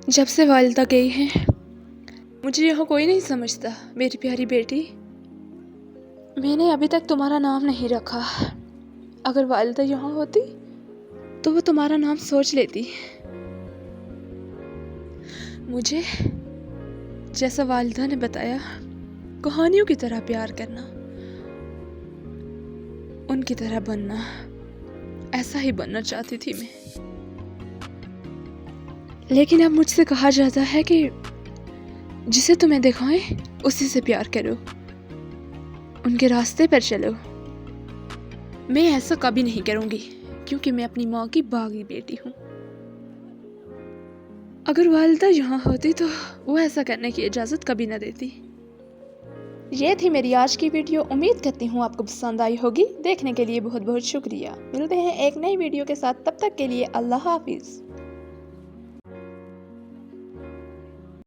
جب سے والدہ گئی ہیں مجھے یہاں کوئی نہیں سمجھتا میری پیاری بیٹی۔ میں نے ابھی تک تمہارا نام نہیں رکھا، اگر والدہ یہاں ہوتی تو وہ تمہارا نام سوچ لیتی۔ مجھے جیسا والدہ نے بتایا کہانیوں کی طرح پیار کرنا، ان کی طرح بننا، ایسا ہی بننا چاہتی تھی میں۔ لیکن اب مجھ سے کہا جاتا ہے کہ جسے تمہیں دکھائیں اسی سے پیار کرو، ان کے راستے پر چلو۔ میں ایسا کبھی نہیں کروں گی کیونکہ میں اپنی ماں کی باغی بیٹی ہوں۔ اگر والدہ یہاں ہوتی تو وہ ایسا کرنے کی اجازت کبھی نہ دیتی۔ یہ تھی میری آج کی ویڈیو، امید کرتی ہوں آپ کو پسند آئی ہوگی۔ دیکھنے کے لیے بہت بہت شکریہ۔ ملتے ہیں ایک نئی ویڈیو کے ساتھ، تب تک کے لیے اللہ حافظ۔